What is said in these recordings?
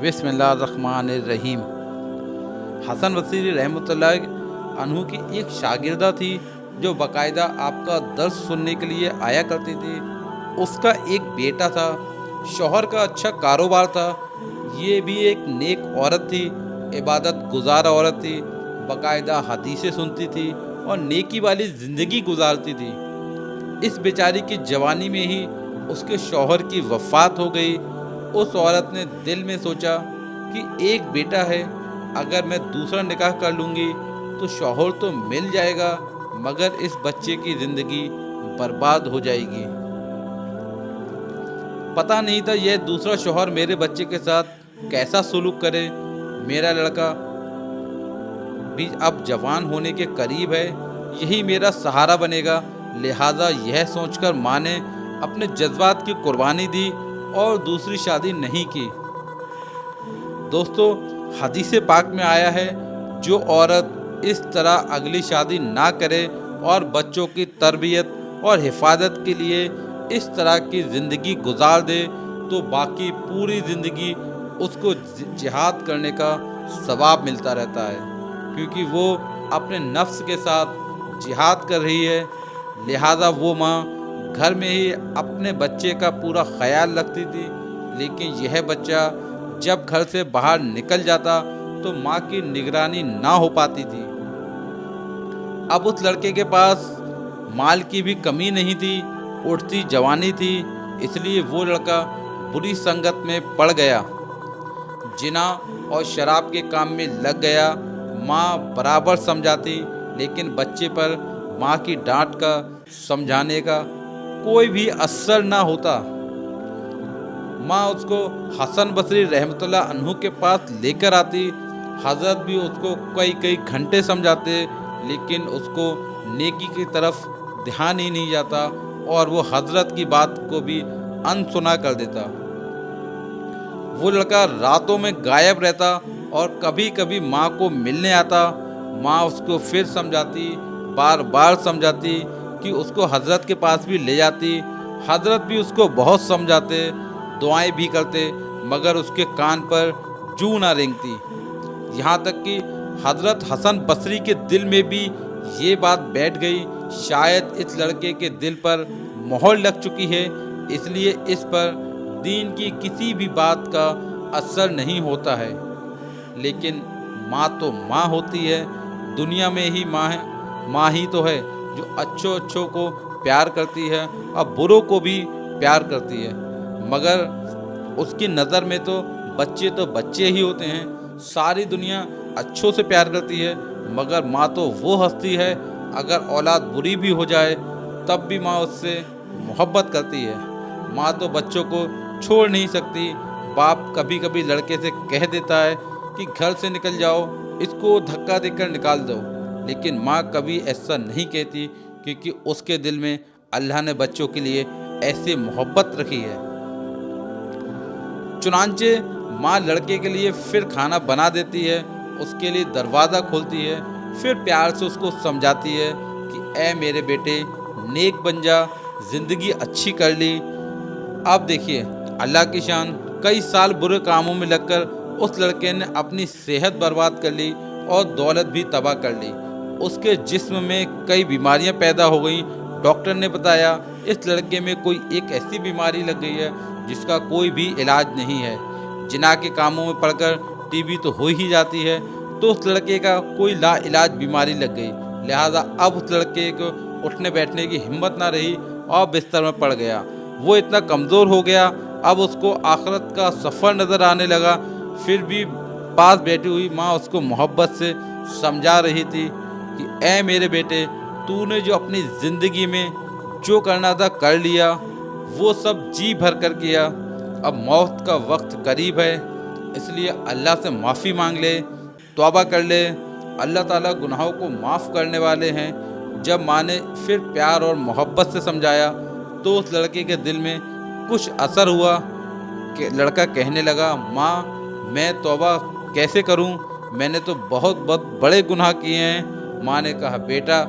बिस्मिल्लाहिर्रहमानिर्रहीम। हसन बसरी रहमतुल्लाह अन्हु की एक शागिर्दा थी जो बाकायदा आपका दर्स सुनने के लिए आया करती थी। उसका एक बेटा था, शौहर का अच्छा कारोबार था। ये भी एक नेक औरत थी, इबादत गुजार औरत थी, बाकायदा हदीसें सुनती थी और नेकी वाली ज़िंदगी गुजारती थी। इस बेचारी की जवानी में ही उसके शौहर की वफ़ात हो गई। उस औरत ने दिल में सोचा कि एक बेटा है, अगर मैं दूसरा निकाह कर लूँगी तो शौहर तो मिल जाएगा, मगर इस बच्चे की ज़िंदगी बर्बाद हो जाएगी। पता नहीं था यह दूसरा शौहर मेरे बच्चे के साथ कैसा सुलूक करे। मेरा लड़का भी अब जवान होने के करीब है, यही मेरा सहारा बनेगा। लिहाजा यह सोचकर माँ ने अपने जज्बात की कुर्बानी दी और दूसरी शादी नहीं की। दोस्तों, हदीस पाक में आया है, जो औरत इस तरह अगली शादी ना करे और बच्चों की तरबियत और हिफाजत के लिए इस तरह की ज़िंदगी गुजार दे तो बाकी पूरी ज़िंदगी उसको जिहाद करने का सवाब मिलता रहता है, क्योंकि वो अपने नफ्स के साथ जिहाद कर रही है। लिहाजा वो माँ घर में ही अपने बच्चे का पूरा ख्याल रखती थी, लेकिन यह बच्चा जब घर से बाहर निकल जाता तो माँ की निगरानी ना हो पाती थी। अब उस लड़के के पास माल की भी कमी नहीं थी, उठती जवानी थी, इसलिए वो लड़का बुरी संगत में पड़ गया, जिना और शराब के काम में लग गया। माँ बराबर समझाती, लेकिन बच्चे पर माँ की डांट का, समझाने का कोई भी असर ना होता। माँ उसको हसन बसरी रहमतुल्लाह अन्हु के पास लेकर आती। हज़रत भी उसको कई कई घंटे समझाते, लेकिन उसको नेकी की तरफ ध्यान ही नहीं जाता और वो हज़रत की बात को भी अनसुना कर देता। वो लड़का रातों में गायब रहता और कभी कभी माँ को मिलने आता। माँ उसको फिर समझाती, बार बार समझाती कि उसको हज़रत के पास भी ले जाती। हज़रत भी उसको बहुत समझाते, दुआएं भी करते, मगर उसके कान पर जूं ना रेंगती। यहाँ तक कि हज़रत हसन बसरी के दिल में भी ये बात बैठ गई, शायद इस लड़के के दिल पर मोहर लग चुकी है, इसलिए इस पर दीन की किसी भी बात का असर नहीं होता है। लेकिन माँ तो माँ होती है, दुनिया में ही माँ है, माँ ही तो है जो अच्छों को प्यार करती है और बुरों को भी प्यार करती है। मगर उसकी नज़र में तो बच्चे ही होते हैं। सारी दुनिया अच्छों से प्यार करती है, मगर माँ तो वो हस्ती है, अगर औलाद बुरी भी हो जाए तब भी माँ उससे मोहब्बत करती है। माँ तो बच्चों को छोड़ नहीं सकती। बाप कभी कभी लड़के से कह देता है कि घर से निकल जाओ, इसको धक्का देकर निकाल दो, लेकिन माँ कभी ऐसा नहीं कहती, क्योंकि उसके दिल में अल्लाह ने बच्चों के लिए ऐसी मोहब्बत रखी है। चुनांचे माँ लड़के के लिए फिर खाना बना देती है, उसके लिए दरवाज़ा खोलती है, फिर प्यार से उसको समझाती है कि ऐ मेरे बेटे, नेक बन जा, ज़िंदगी अच्छी कर ली। अब देखिए अल्लाह की शान, कई साल बुरे कामों में लगकर उस लड़के ने अपनी सेहत बर्बाद कर ली और दौलत भी तबाह कर ली। उसके जिस्म में कई बीमारियां पैदा हो गईं। डॉक्टर ने बताया इस लड़के में कोई एक ऐसी बीमारी लग गई है जिसका कोई भी इलाज नहीं है। जिना के कामों में पड़कर टीबी तो हो ही जाती है, तो उस लड़के का कोई ला इलाज बीमारी लग गई। लिहाजा अब उस लड़के को उठने बैठने की हिम्मत ना रही और बिस्तर में पड़ गया। वो इतना कमज़ोर हो गया, अब उसको आखिरत का सफ़र नज़र आने लगा। फिर भी पास बैठी हुई माँ उसको मोहब्बत से समझा रही थी कि ऐ मेरे बेटे, तूने जो अपनी ज़िंदगी में जो करना था कर लिया, वो सब जी भर कर किया। अब मौत का वक्त करीब है, इसलिए अल्लाह से माफ़ी मांग ले, तौबा कर ले। अल्लाह ताला गुनाहों को माफ़ करने वाले हैं। जब माँ ने फिर प्यार और मोहब्बत से समझाया तो उस लड़के के दिल में कुछ असर हुआ कि लड़का कहने लगा, माँ मैं तौबा कैसे करूं, मैंने तो बहुत बड़े गुनाह किए हैं। माँ ने कहा, बेटा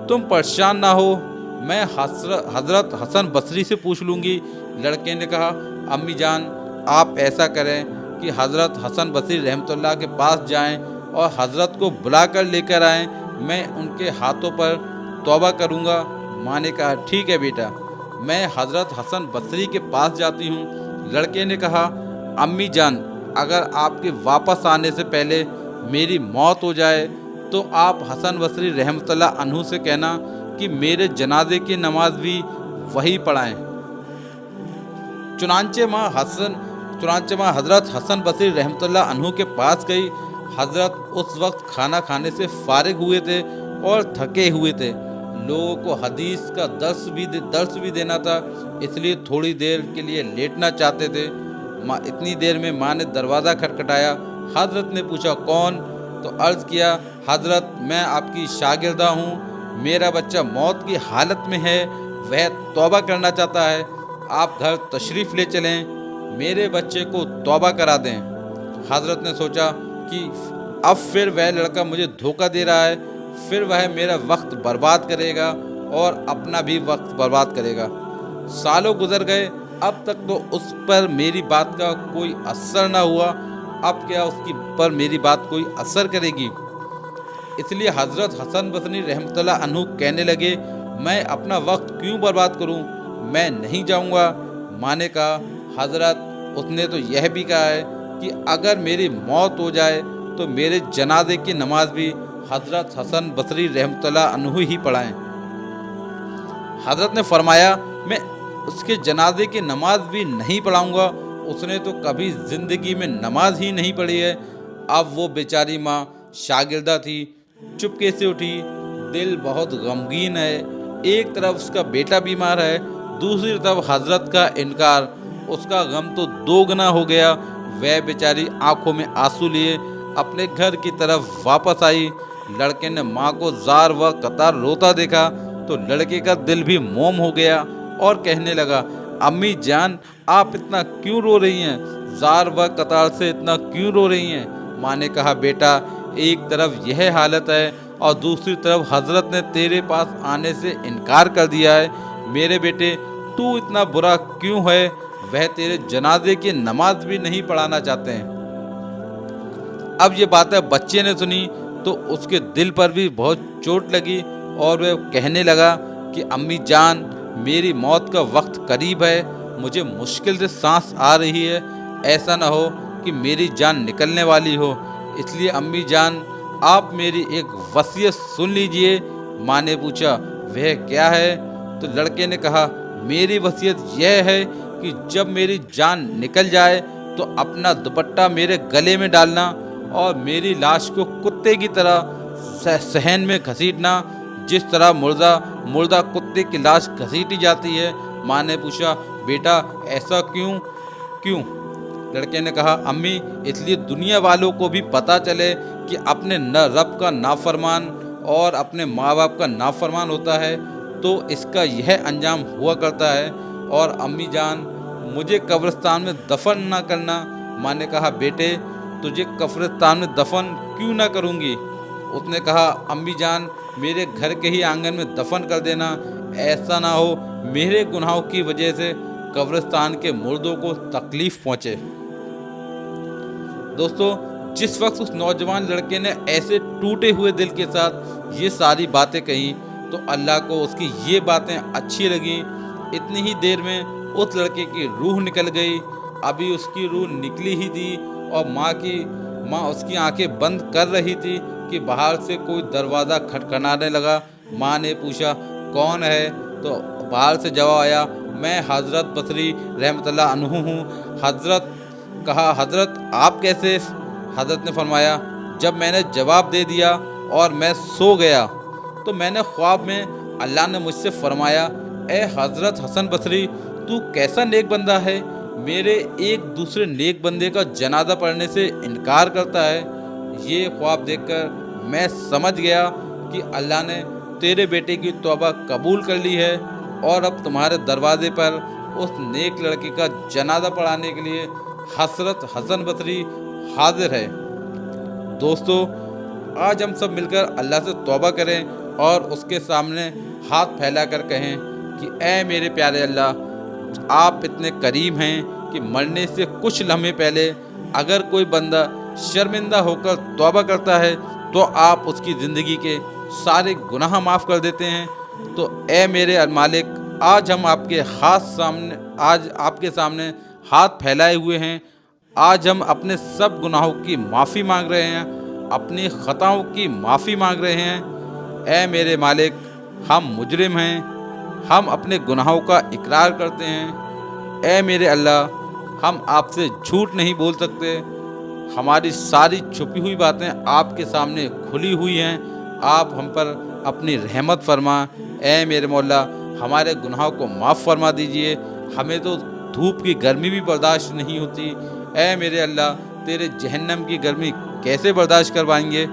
तुम परेशान ना हो, मैं हज़रत हसन बसरी से पूछ लूँगी। लड़के ने कहा, अम्मी जान आप ऐसा करें, कि हज़रत हसन बसरी रहमतुल्लाह के पास जाएं और हज़रत को बुला कर लेकर आएं, मैं उनके हाथों पर तौबा करूंगा। माँ ने कहा ठीक है बेटा, मैं हज़रत हसन बसरी के पास जाती हूँ। लड़के ने कहा अम्मी जान, अगर आपके वापस आने से पहले मेरी मौत हो जाए तो आप हसन बसरी रहमतुल्लाह अन्हु से कहना कि मेरे जनाजे की नमाज भी वही पढ़ाएं। चुनांचे माँ हज़रत हसन बसरी रहमतुल्लाह अन्हु के पास गई। हज़रत उस वक्त खाना खाने से फारिग हुए थे और थके हुए थे। लोगों को हदीस का दर्स भी देना था, इसलिए थोड़ी देर के लिए लेटना चाहते थे। माँ इतनी देर में माँ ने दरवाज़ा खटखटाया। हज़रत ने पूछा कौन? तो अर्ज़ किया हज़रत मैं आपकी शागिर्दा हूँ, मेरा बच्चा मौत की हालत में है, वह तौबा करना चाहता है, आप घर तशरीफ़ ले चलें, मेरे बच्चे को तौबा करा दें। हज़रत ने सोचा कि अब फिर वह लड़का मुझे धोखा दे रहा है, फिर वह मेरा वक्त बर्बाद करेगा और अपना भी वक्त बर्बाद करेगा। सालों गुजर गए, अब तक तो उस पर मेरी बात का कोई असर ना हुआ, अब क्या उसकी पर मेरी बात कोई असर करेगी? इसलिए हज़रत हसन बसरी रहमतुल्लाह अन्हु कहने लगे मैं अपना वक्त क्यों बर्बाद करूं, मैं नहीं जाऊंगा। माँ ने कहा हज़रत उसने तो यह भी कहा है कि अगर मेरी मौत हो जाए तो मेरे जनाजे की नमाज भी हज़रत हसन बसरी रहमतुल्लाह अन्हु ही पढ़ाएं। हज़रत ने फरमाया मैं उसके जनाजे की नमाज भी नहीं पढ़ाऊंगा, उसने तो कभी ज़िंदगी में नमाज ही नहीं पढ़ी है। अब वो बेचारी माँ शागिर्दा थी, चुपके से उठी, दिल बहुत गमगीन है। एक तरफ उसका बेटा बीमार है, दूसरी तरफ हज़रत का इनकार, उसका गम तो दोगुना हो गया। वह बेचारी आंखों में आंसू लिए अपने घर की तरफ वापस आई। लड़के ने माँ को जार व कतार रोता देखा तो लड़के का दिल भी मोम हो गया और कहने लगा अम्मी जान आप इतना क्यों रो रही हैं, जार व कतार से इतना क्यों रो रही हैं? माँ ने कहा बेटा एक तरफ यह हालत है और दूसरी तरफ हज़रत ने तेरे पास आने से इनकार कर दिया है। मेरे बेटे तू इतना बुरा क्यों है, वह तेरे जनाजे की नमाज भी नहीं पढ़ाना चाहते हैं। अब ये बातें बच्चे ने सुनी तो उसके दिल पर भी बहुत चोट लगी और वह कहने लगा कि अम्मी जान मेरी मौत का वक्त करीब है, मुझे मुश्किल से सांस आ रही है, ऐसा ना हो कि मेरी जान निकलने वाली हो, इसलिए अम्मी जान आप मेरी एक वसीयत सुन लीजिए। माँ ने पूछा वह क्या है? तो लड़के ने कहा मेरी वसीयत यह है कि जब मेरी जान निकल जाए तो अपना दुपट्टा मेरे गले में डालना और मेरी लाश को कुत्ते की तरह सहन में घसीटना, जिस तरह मुर्दा कुत्ते की लाश घसीटी जाती है। माँ ने पूछा बेटा ऐसा क्यों? लड़के ने कहा अम्मी इसलिए दुनिया वालों को भी पता चले कि अपने रब का नाफरमान और अपने माँ बाप का नाफरमान होता है तो इसका यह अंजाम हुआ करता है। और अम्मी जान मुझे कब्रिस्तान में दफन ना करना। माँ ने कहा बेटे तुझे कब्रिस्तान में दफन क्यों ना करूँगी? उसने कहा अम्मी जान मेरे घर के ही आंगन में दफन कर देना, ऐसा ना हो मेरे गुनाहों की वजह से कब्रिस्तान के मुर्दों को तकलीफ पहुँचे। दोस्तों जिस वक्त उस नौजवान लड़के ने ऐसे टूटे हुए दिल के साथ ये सारी बातें कही तो अल्लाह को उसकी ये बातें अच्छी लगी। इतनी ही देर में उस लड़के की रूह निकल गई। अभी उसकी रूह निकली ही थी और माँ उसकी आंखें बंद कर रही थी कि बाहर से कोई दरवाज़ा खटखटाने लगा। माँ ने पूछा कौन है? तो बाहर से जवाब आया मैं हज़रत बसरी रहमतुल्लाह अन्हु हूँ। हज़रत आप कैसे? हज़रत ने फरमाया जब मैंने जवाब दे दिया और मैं सो गया तो मैंने ख्वाब में अल्लाह ने मुझसे फरमाया ए हज़रत हसन बसरी तू कैसा नेक बंदा है, मेरे एक दूसरे नेक बंदे का जनाजा पढ़ने से इनकार करता है। ये ख्वाब देखकर मैं समझ गया कि अल्लाह ने तेरे बेटे की तौबा कबूल कर ली है और अब तुम्हारे दरवाजे पर उस नेक लड़के का जनाजा पढ़ाने के लिए हज़रत हसन बसरी हाजिर है। दोस्तों आज हम सब मिलकर अल्लाह से तौबा करें और उसके सामने हाथ फैलाकर कहें कि ऐ मेरे प्यारे अल्लाह आप इतने करीम हैं कि मरने से कुछ लम्हे पहले اگر کوئی بندہ شرمندہ ہو کر توبہ کرتا ہے تو آپ اس کی زندگی کے سارے گناہ معاف کر دیتے ہیں۔ تو اے میرے مالک، آج ہم آپ کے سامنے ہاتھ پھیلائے ہوئے ہیں۔ آج ہم اپنے سب گناہوں کی معافی مانگ رہے ہیں، اپنی خطاؤں کی معافی مانگ رہے ہیں۔ اے میرے مالک، ہم مجرم ہیں، ہم اپنے گناہوں کا اقرار کرتے ہیں۔ اے میرے اللہ، ہم آپ سے جھوٹ نہیں بول سکتے، ہماری ساری چھپی ہوئی باتیں آپ کے سامنے کھلی ہوئی ہیں۔ آپ ہم پر اپنی رحمت فرما۔ اے میرے مولا، ہمارے گناہوں کو معاف فرما دیجئے، ہمیں تو دھوپ کی گرمی بھی برداشت نہیں ہوتی۔ اے میرے اللہ، تیرے جہنم کی گرمی کیسے برداشت کروائیں گے؟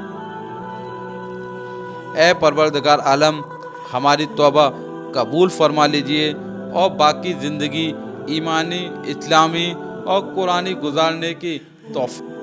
اے پروردگار عالم، ہماری توبہ قبول فرما لیجئے اور باقی زندگی ایمانی، اسلامی اور قرآنی گزارنے کی توفیق